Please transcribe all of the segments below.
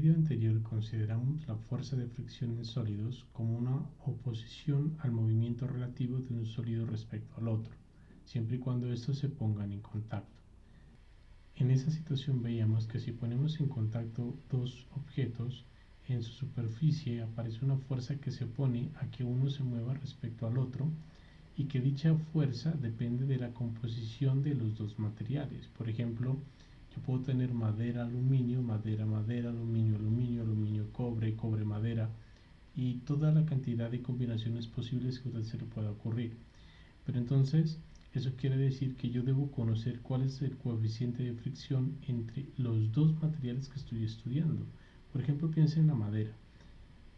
vídeo anterior consideramos la fuerza de fricción en sólidos como una oposición al movimiento relativo de un sólido respecto al otro, siempre y cuando estos se pongan en contacto. En esa situación veíamos que si ponemos en contacto dos objetos, en su superficie aparece una fuerza que se opone a que uno se mueva respecto al otro y que dicha fuerza depende de la composición de los dos materiales. Por ejemplo, yo puedo tener madera, aluminio, madera, madera, aluminio, aluminio, aluminio, cobre, cobre, madera y toda la cantidad de combinaciones posibles que a usted se le pueda ocurrir. Pero entonces, eso quiere decir que yo debo conocer cuál es el coeficiente de fricción entre los dos materiales que estoy estudiando. Por ejemplo, piense en la madera.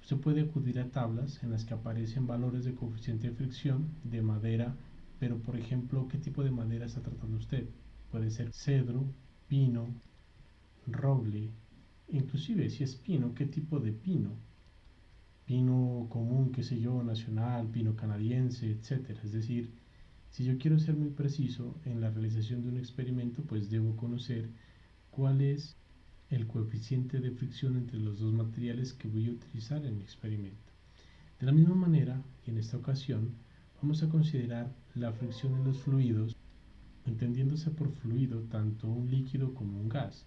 Usted puede acudir a tablas en las que aparecen valores de coeficiente de fricción de madera, pero por ejemplo, ¿qué tipo de madera está tratando usted? Puede ser cedro, pino, roble, inclusive si es pino, ¿qué tipo de pino? Pino común, qué sé yo, nacional, pino canadiense, etcétera. Es decir, si yo quiero ser muy preciso en la realización de un experimento, pues debo conocer cuál es el coeficiente de fricción entre los dos materiales que voy a utilizar en mi experimento. De la misma manera, y en esta ocasión, vamos a considerar la fricción en los fluidos, entendiéndose por fluido tanto un líquido como un gas.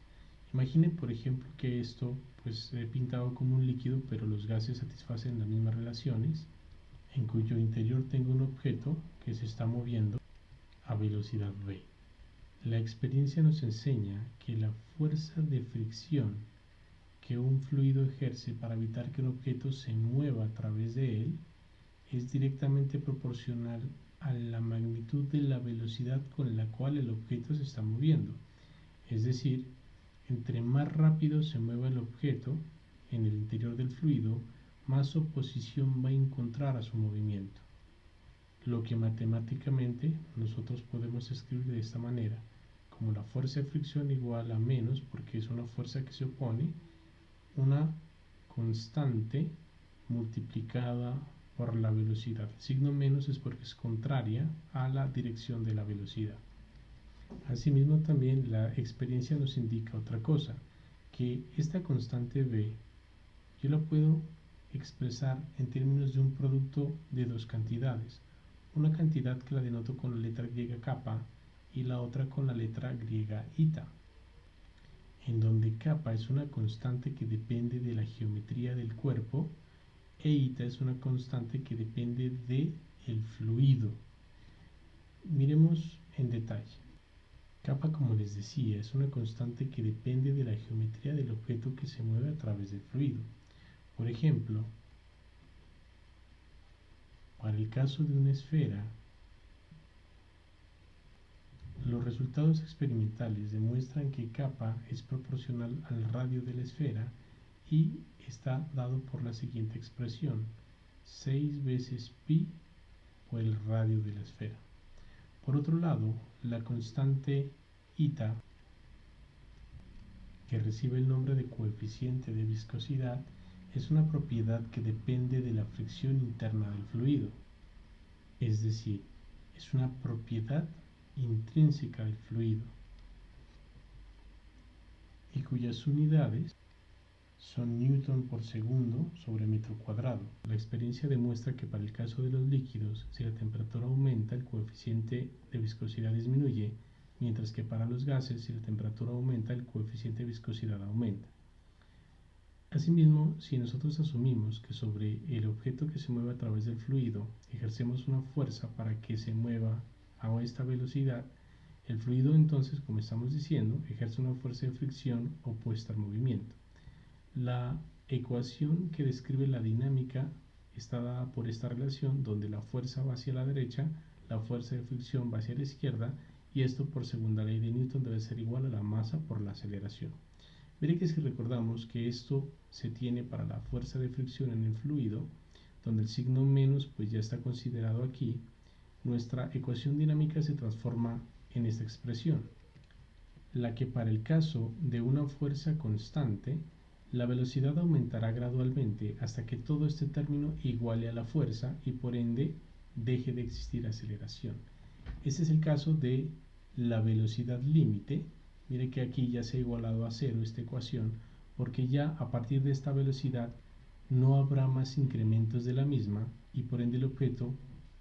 Imaginen, por ejemplo, que esto pues he pintado como un líquido, pero los gases satisfacen las mismas relaciones, en cuyo interior tengo un objeto que se está moviendo a velocidad v. La experiencia nos enseña que la fuerza de fricción que un fluido ejerce para evitar que un objeto se mueva a través de él es directamente proporcional a la magnitud de la velocidad con la cual el objeto se está moviendo. Es decir, entre más rápido se mueva el objeto en el interior del fluido, más oposición va a encontrar a su movimiento. Lo que matemáticamente nosotros podemos escribir de esta manera, como la fuerza de fricción igual a menos, porque es una fuerza que se opone, una constante multiplicada por la velocidad. El signo menos es porque es contraria a la dirección de la velocidad. Asimismo, también la experiencia nos indica otra cosa, que esta constante v yo la puedo expresar en términos de un producto de dos cantidades. Una cantidad que la denoto con la letra griega kappa y la otra con la letra griega eta, en donde kappa es una constante que depende de la geometría del cuerpo e eta es una constante que depende del fluido. Miremos en detalle. Kappa, como les decía, es una constante que depende de la geometría del objeto que se mueve a través del fluido. Por ejemplo, para el caso de una esfera, los resultados experimentales demuestran que kappa es proporcional al radio de la esfera y está dado por la siguiente expresión: 6 veces pi por el radio de la esfera. Por otro lado, la constante eta, que recibe el nombre de coeficiente de viscosidad, es una propiedad que depende de la fricción interna del fluido. Es decir, es una propiedad intrínseca del fluido y cuyas unidades son newton por segundo sobre metro cuadrado. La experiencia demuestra que para el caso de los líquidos, si la temperatura aumenta, el coeficiente de viscosidad disminuye, mientras que para los gases, si la temperatura aumenta, el coeficiente de viscosidad aumenta. Asimismo, si nosotros asumimos que sobre el objeto que se mueve a través del fluido ejercemos una fuerza para que se mueva a esta velocidad, el fluido entonces, como estamos diciendo, ejerce una fuerza de fricción opuesta al movimiento. La ecuación que describe la dinámica está dada por esta relación donde la fuerza va hacia la derecha, la fuerza de fricción va hacia la izquierda y esto por segunda ley de Newton debe ser igual a la masa por la aceleración. Mire que si recordamos que esto se tiene para la fuerza de fricción en el fluido, donde el signo menos pues ya está considerado aquí, nuestra ecuación dinámica se transforma en esta expresión, la que para el caso de una fuerza constante, la velocidad aumentará gradualmente hasta que todo este término iguale a la fuerza y por ende deje de existir aceleración. Este es el caso de la velocidad límite. Mire que aquí ya se ha igualado a cero esta ecuación, porque ya a partir de esta velocidad no habrá más incrementos de la misma y por ende el objeto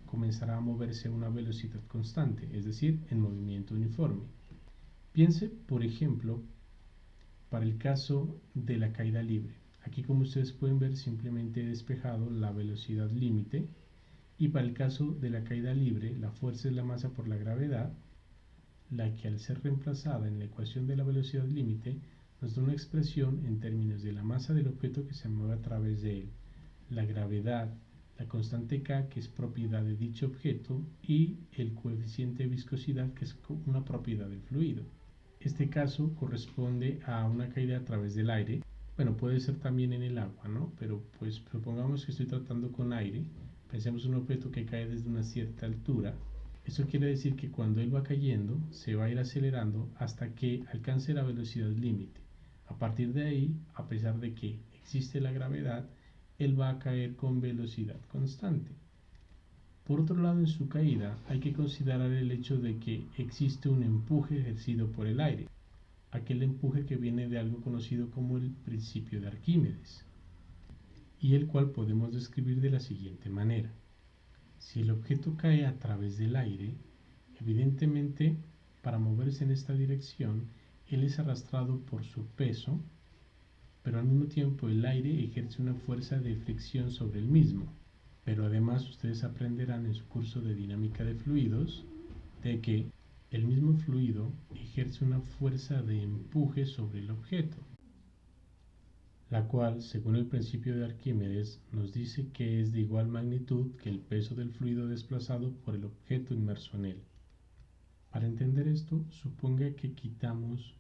comenzará a moverse a una velocidad constante, es decir, en movimiento uniforme. Piense, por ejemplo, para el caso de la caída libre. Aquí, como ustedes pueden ver, simplemente he despejado la velocidad límite, y para el caso de la caída libre, la fuerza es la masa por la gravedad, la que al ser reemplazada en la ecuación de la velocidad límite nos da una expresión en términos de la masa del objeto que se mueve a través de él, la gravedad, la constante K, que es propiedad de dicho objeto, y el coeficiente de viscosidad, que es una propiedad del fluido. Este caso corresponde a una caída a través del aire. Bueno, puede ser también en el agua, ¿no? Pero pues supongamos que estoy tratando con aire. Pensemos un objeto que cae desde una cierta altura. Eso quiere decir que cuando él va cayendo, se va a ir acelerando hasta que alcance la velocidad límite. A partir de ahí, a pesar de que existe la gravedad, él va a caer con velocidad constante. Por otro lado, en su caída hay que considerar el hecho de que existe un empuje ejercido por el aire, aquel empuje que viene de algo conocido como el principio de Arquímedes, y el cual podemos describir de la siguiente manera. Si el objeto cae a través del aire, evidentemente, para moverse en esta dirección, él es arrastrado por su peso, pero al mismo tiempo el aire ejerce una fuerza de fricción sobre el mismo. Pero además ustedes aprenderán en su curso de dinámica de fluidos de que el mismo fluido ejerce una fuerza de empuje sobre el objeto, la cual, según el principio de Arquímedes, nos dice que es de igual magnitud que el peso del fluido desplazado por el objeto inmerso en él. Para entender esto, suponga que quitamos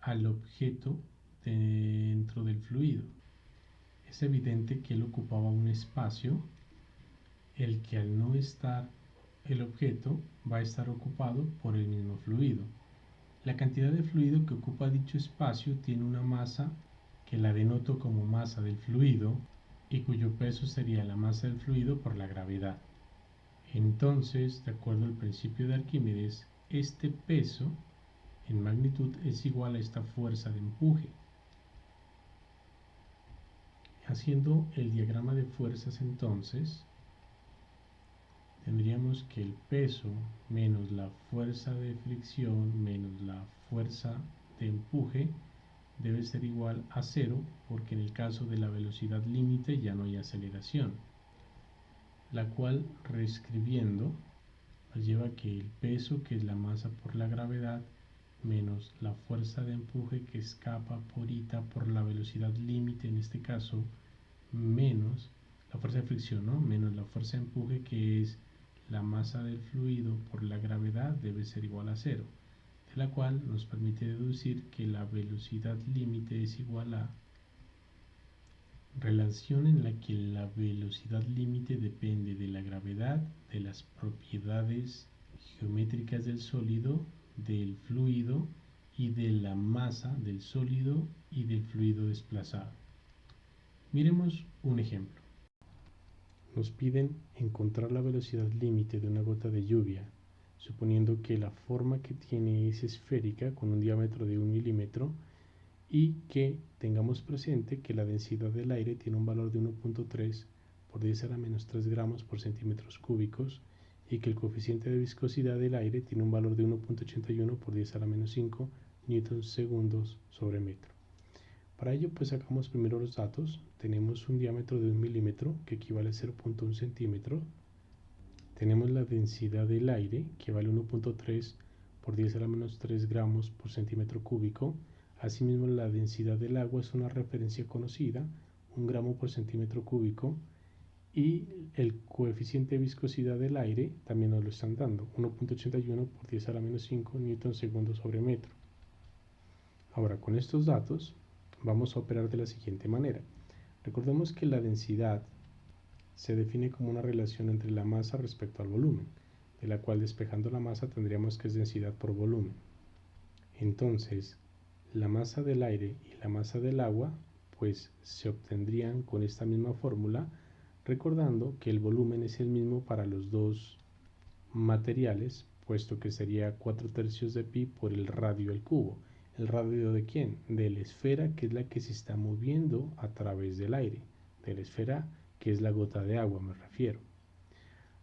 al objeto dentro del fluido. Es evidente que él ocupaba un espacio, el que al no estar el objeto va a estar ocupado por el mismo fluido. La cantidad de fluido que ocupa dicho espacio tiene una masa que la denoto como masa del fluido y cuyo peso sería la masa del fluido por la gravedad. Entonces, de acuerdo al principio de Arquímedes, este peso en magnitud es igual a esta fuerza de empuje. Haciendo el diagrama de fuerzas, entonces tendríamos que el peso menos la fuerza de fricción menos la fuerza de empuje debe ser igual a 0, porque en el caso de la velocidad límite ya no hay aceleración, la cual, reescribiendo, nos lleva a que el peso, que es la masa por la gravedad, menos la fuerza de empuje que escapa por ita por la velocidad límite, en este caso, menos la fuerza de fricción, ¿no? Menos la fuerza de empuje, que es la masa del fluido por la gravedad, debe ser igual a 0, de la cual nos permite deducir que la velocidad límite es igual a relación en la que la velocidad límite depende de la gravedad, de las propiedades geométricas del sólido, del fluido y de la masa del sólido y del fluido desplazado. Miremos un ejemplo. Nos piden encontrar la velocidad límite de una gota de lluvia, suponiendo que la forma que tiene es esférica con un diámetro de 1 milímetro y que tengamos presente que la densidad del aire tiene un valor de 1.3 por 10 a la menos 3 gramos por centímetros cúbicos y que el coeficiente de viscosidad del aire tiene un valor de 1.81 por 10 a la menos 5 newtons segundos sobre metro. Para ello, pues sacamos primero los datos. Tenemos un diámetro de 1 milímetro que equivale a 0.1 centímetro. Tenemos la densidad del aire que vale 1.3 por 10 a la menos 3 gramos por centímetro cúbico. Asimismo, la densidad del agua es una referencia conocida, 1 gramo por centímetro cúbico, y el coeficiente de viscosidad del aire también nos lo están dando, 1.81 por 10 a la menos 5 newton segundo sobre metro. Ahora, con estos datos vamos a operar de la siguiente manera. Recordemos que la densidad se define como una relación entre la masa respecto al volumen, de la cual, despejando la masa, tendríamos que es densidad por volumen. Entonces, la masa del aire y la masa del agua pues se obtendrían con esta misma fórmula, recordando que el volumen es el mismo para los dos materiales, puesto que sería 4/3 de pi por el radio al cubo. ¿El radio de quién? De la esfera, que es la que se está moviendo a través del aire. De la esfera, que es la gota de agua, me refiero.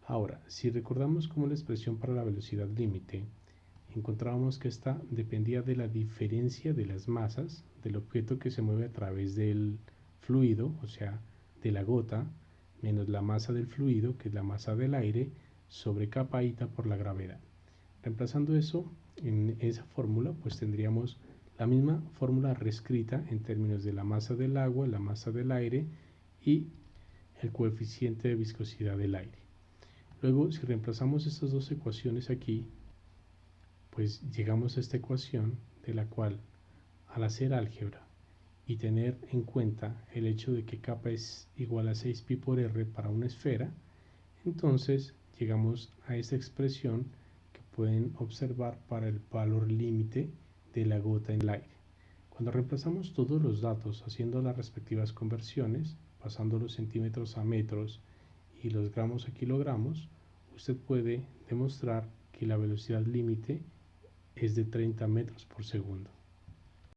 Ahora, si recordamos cómo la expresión para la velocidad límite, encontrábamos que esta dependía de la diferencia de las masas del objeto que se mueve a través del fluido, o sea, de la gota, menos la masa del fluido, que es la masa del aire, sobre capa ita por la gravedad. Reemplazando eso en esa fórmula, pues tendríamos la misma fórmula reescrita en términos de la masa del agua, la masa del aire y el coeficiente de viscosidad del aire. Luego, si reemplazamos estas dos ecuaciones aquí, pues llegamos a esta ecuación de la cual, al hacer álgebra y tener en cuenta el hecho de que kappa es igual a 6pi por r para una esfera, entonces llegamos a esta expresión que pueden observar para el valor límite de la gota en el aire. Cuando reemplazamos todos los datos haciendo las respectivas conversiones, pasando los centímetros a metros y los gramos a kilogramos, usted puede demostrar que la velocidad límite es de 30 metros por segundo.